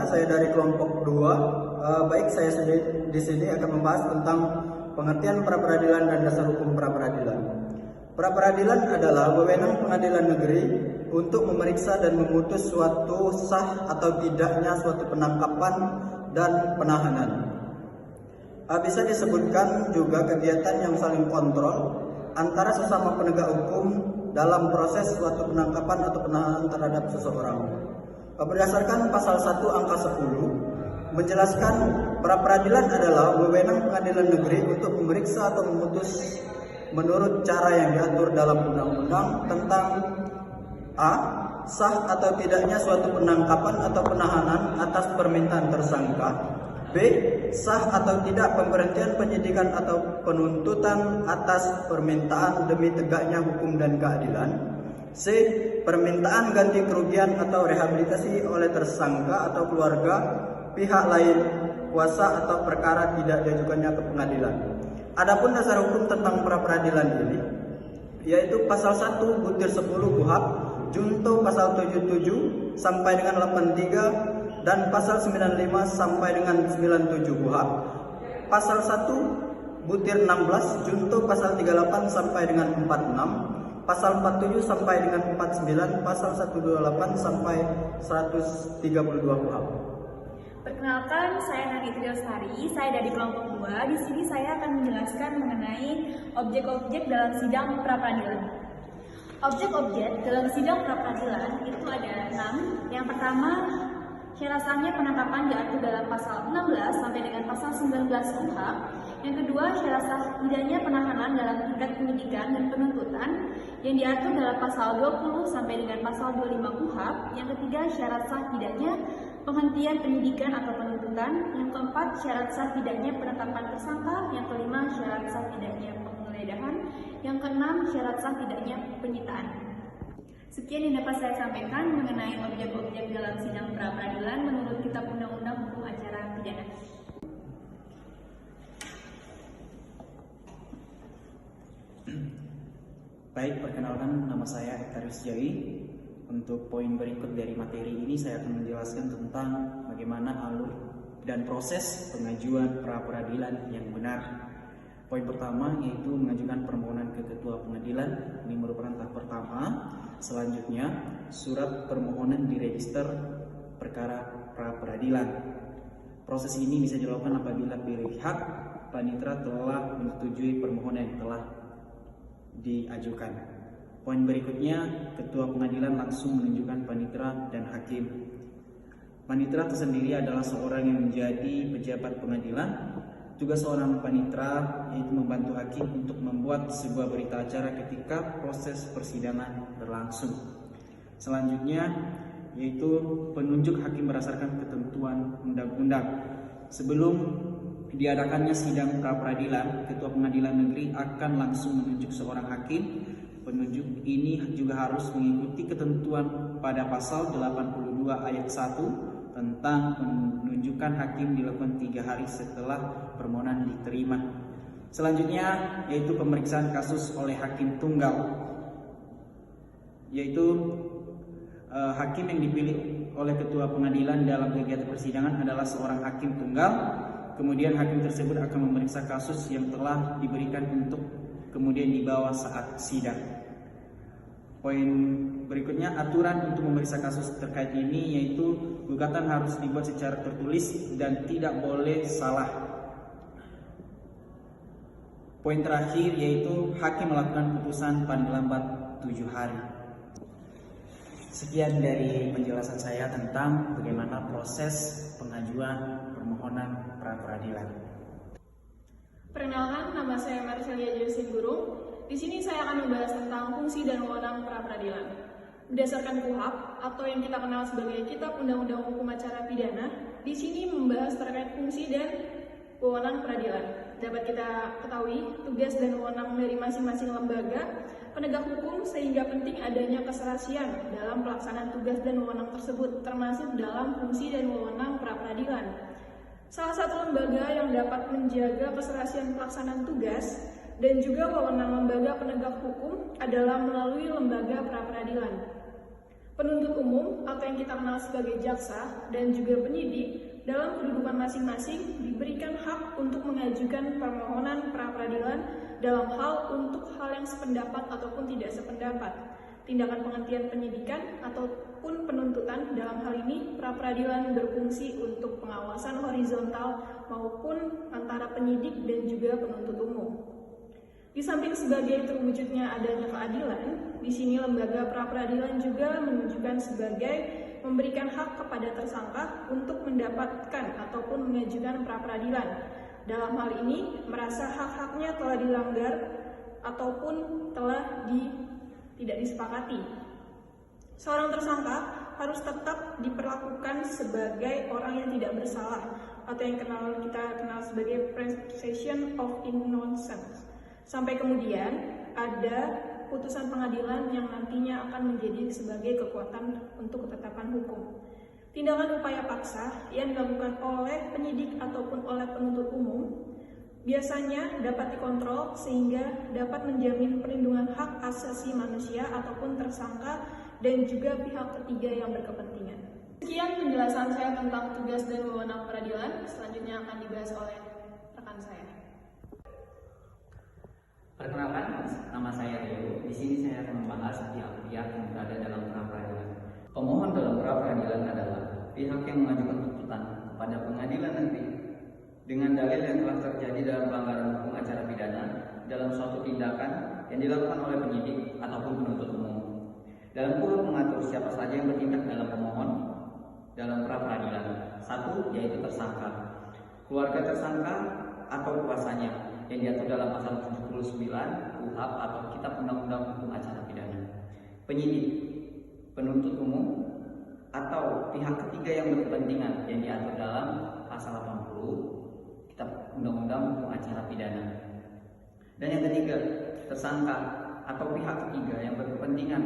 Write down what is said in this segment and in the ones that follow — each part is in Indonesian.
saya dari kelompok 2. Baik, saya sendiri di sini akan membahas tentang pengertian pra-peradilan dan dasar hukum pra-peradilan. Pra-peradilan adalah wewenang pengadilan negeri untuk memeriksa dan memutus suatu sah atau tidaknya suatu penangkapan dan penahanan. Bisa disebutkan juga kegiatan yang saling kontrol antara sesama penegak hukum dalam proses suatu penangkapan atau penahanan terhadap seseorang. Berdasarkan pasal 1 angka 10 menjelaskan pra-peradilan adalah wewenang pengadilan negeri untuk memeriksa atau memutus menurut cara yang diatur dalam undang-undang tentang a. sah atau tidaknya suatu penangkapan atau penahanan atas permintaan tersangka, b. sah atau tidak pemberhentian penyidikan atau penuntutan atas permintaan demi tegaknya hukum dan keadilan, c. permintaan ganti kerugian atau rehabilitasi oleh tersangka atau keluarga pihak lain kuasa atau perkara tidak diajukannya ke pengadilan. Adapun dasar hukum tentang pra-peradilan ini yaitu pasal 1 butir 10 KUHP junto pasal 77 sampai dengan 83 dan pasal 95 sampai dengan 97 KUHP, pasal 1 butir 16 junto pasal 38 sampai dengan 46, pasal 47 sampai dengan 49, pasal 128 sampai 132 KUHP. Perkenalkan, saya Nagitri Lestari, saya dari kelompok 2. Di sini saya akan menjelaskan mengenai objek-objek dalam sidang pra-peradilan. Objek-objek dalam sidang pra-peradilan itu ada 6. Yang pertama, syarat sahnya penangkapan diatur dalam pasal 16 sampai dengan pasal 19 KUHP. Yang kedua, syarat sah tidaknya penahanan dalam tingkat penyidikan dan penuntutan yang diatur dalam pasal 20 sampai dengan pasal 25 KUHP. Yang ketiga, syarat sah tidaknya penghentian penyidikan atau penuntutan. Yang keempat, syarat sah tidaknya penetapan tersangka. Yang kelima, syarat sah tidaknya penggeledahan. Yang keenam, syarat sah tidaknya penyitaan. Sekian yang dapat saya sampaikan mengenai objek-objek dalam sidang pra-peradilan menurut Kitab Undang-Undang Hukum Acara Pidana. Baik, perkenalkan, nama saya Ektaris Jawi. Untuk poin berikut dari materi ini saya akan menjelaskan tentang bagaimana alur dan proses pengajuan pra-peradilan yang benar. Poin pertama yaitu mengajukan permohonan ke ketua pengadilan. Ini merupakan tahap pertama. Selanjutnya, surat permohonan di register perkara pra-peradilan. Proses ini bisa dilakukan apabila pihak panitera telah menyetujui permohonan yang telah diajukan. Poin berikutnya, ketua pengadilan langsung menunjukkan panitera dan hakim. Panitera tersendiri adalah seorang yang menjadi pejabat pengadilan. Tugas seorang panitera yaitu membantu hakim untuk membuat sebuah berita acara ketika proses persidangan berlangsung. Selanjutnya yaitu penunjuk hakim berdasarkan ketentuan undang-undang. Sebelum diadakannya sidang pra-peradilan, ketua pengadilan negeri akan langsung menunjuk seorang hakim. Penunjuk ini juga harus mengikuti ketentuan pada pasal 82 ayat 1 tentang penunjukan hakim dilakukan 3 hari setelah permohonan diterima. Selanjutnya yaitu pemeriksaan kasus oleh hakim tunggal, yaitu hakim yang dipilih oleh ketua pengadilan dalam kegiatan persidangan adalah seorang hakim tunggal. Kemudian hakim tersebut akan memeriksa kasus yang telah diberikan untuk kemudian dibawa saat sidang. Poin berikutnya, aturan untuk memeriksa kasus terkait ini yaitu gugatan harus dibuat secara tertulis dan tidak boleh salah. Poin terakhir yaitu hakim melakukan putusan paling lambat 7 hari. Sekian dari penjelasan saya tentang bagaimana proses pengajuan permohonan pra-peradilan. Perkenalkan, nama saya Marcelia Josie Gurung. Di sini saya akan membahas tentang fungsi dan wewenang pra-peradilan. Berdasarkan KUHP atau yang kita kenal sebagai Kitab Undang-Undang Hukum Acara Pidana, di sini membahas terkait fungsi dan wewenang peradilan. Dapat kita ketahui tugas dan wewenang dari masing-masing lembaga penegak hukum sehingga penting adanya keserasian dalam pelaksanaan tugas dan wewenang tersebut, termasuk dalam fungsi dan wewenang pra-peradilan. Salah satu lembaga yang dapat menjaga keserasian pelaksanaan tugas dan juga wewenang lembaga penegak hukum adalah melalui lembaga pra-peradilan. Penuntut umum atau yang kita kenal sebagai jaksa dan juga penyidik dalam kedudukan masing-masing diberikan hak untuk mengajukan permohonan pra-peradilan dalam hal untuk hal yang sependapat ataupun tidak sependapat, tindakan penghentian penyidikan ataupun penuntutan. Dalam hal ini pra-peradilan berfungsi untuk pengawasan horizontal maupun antara penyidik dan juga penuntut umum. Di samping sebagai terwujudnya adanya keadilan, di sini lembaga pra-peradilan juga menunjukkan sebagai memberikan hak kepada tersangka untuk mendapatkan ataupun mengajukan pra-peradilan. Dalam hal ini, merasa hak-haknya telah dilanggar ataupun telah tidak disepakati. Seorang tersangka harus tetap diperlakukan sebagai orang yang tidak bersalah atau yang kita kenal sebagai presumption of innocence. Sampai kemudian ada putusan pengadilan yang nantinya akan menjadi sebagai kekuatan untuk ketetapan hukum. Tindakan upaya paksa yang dilakukan oleh penyidik ataupun oleh penuntut umum biasanya dapat dikontrol sehingga dapat menjamin perlindungan hak asasi manusia ataupun tersangka dan juga pihak ketiga yang berkepentingan. Sekian penjelasan saya tentang tugas dan wewenang peradilan. Selanjutnya akan dibahas oleh rekan saya. Perkenalkan, nama saya Rio. Di sini saya akan membahas pihak-pihak yang berada dalam pra-peradilan. Pemohon dalam pra-peradilan adalah pihak yang mengajukan tuntutan kepada pengadilan negeri dengan dalil yang telah terjadi dalam pelanggaran hukum acara pidana dalam suatu tindakan yang dilakukan oleh penyidik ataupun penuntut umum. Dalam KUHP mengatur siapa saja yang bertindak dalam pemohon dalam pra-peradilan. 1. Yaitu tersangka, keluarga tersangka atau kuasanya yang diatur dalam pasal 79 KUHP atau Kitab Undang-Undang Hukum Acara Pidana. Penyidik, penuntut umum, atau pihak ketiga yang berkepentingan yang diatur dalam pasal 80 Kitab Undang-Undang Hukum Acara Pidana. Dan yang ketiga, tersangka atau pihak ketiga yang berkepentingan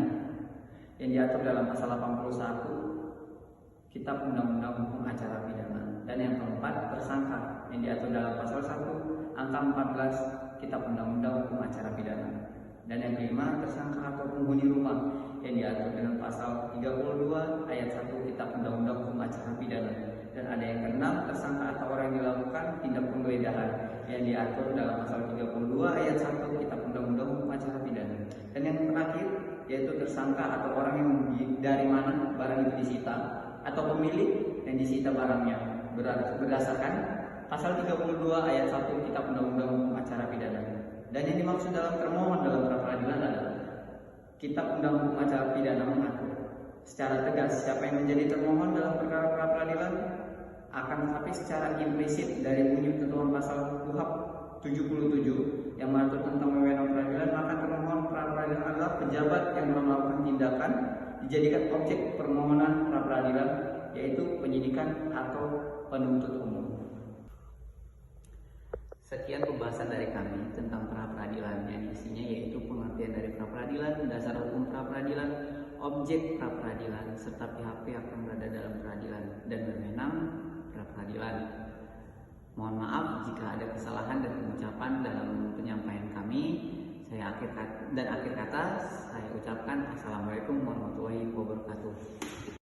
yang diatur dalam pasal 81 Kitab Undang-Undang Hukum Acara Pidana. Dan yang keempat, tersangka yang diatur dalam pasal 1 angka 14 Kitab Undang-Undang Hukum Acara Pidana. Dan yang kelima, tersangka atau penghuni rumah yang diatur dengan pasal 32 ayat 1 Kitab Undang-Undang Hukum Acara Pidana. Dan ada yang keenam, tersangka atau orang yang dilakukan tindak penggeledahan yang diatur dalam pasal 32 ayat 1 Kitab Undang-Undang Hukum Acara Pidana. Dan yang terakhir, yaitu tersangka atau orang yang dari mana barang itu disita atau pemilik yang disita barangnya berdasarkan pasal 32 ayat 1 Kitab Undang-Undang Hukum Acara Pidana. Dan yang dimaksud dalam termohon dalam pra-peradilan adalah Kitab Undang-Undang Hukum Acara Pidana mengatur secara tegas siapa yang menjadi termohon dalam perkara pra-peradilan. Akan tetapi secara implisit dari bunyi ketentuan pasal KUHP 77 yang mengatur tentang wewenang peradilan, maka termohon pra-peradilan adalah pejabat yang melakukan tindakan dijadikan objek permohonan pra-peradilan, yaitu penyidikan atau penuntut umum. Sekian pembahasan dari kami tentang pra-peradilan, yang isinya yaitu pengertian dari pra-peradilan, dasar hukum pra-peradilan, objek pra-peradilan, serta pihak-pihak yang berada dalam peradilan dan wewenang pra-peradilan. Mohon maaf jika ada kesalahan dan pengucapan dalam penyampaian kami. Akhir kata saya ucapkan Assalamualaikum warahmatullahi wabarakatuh.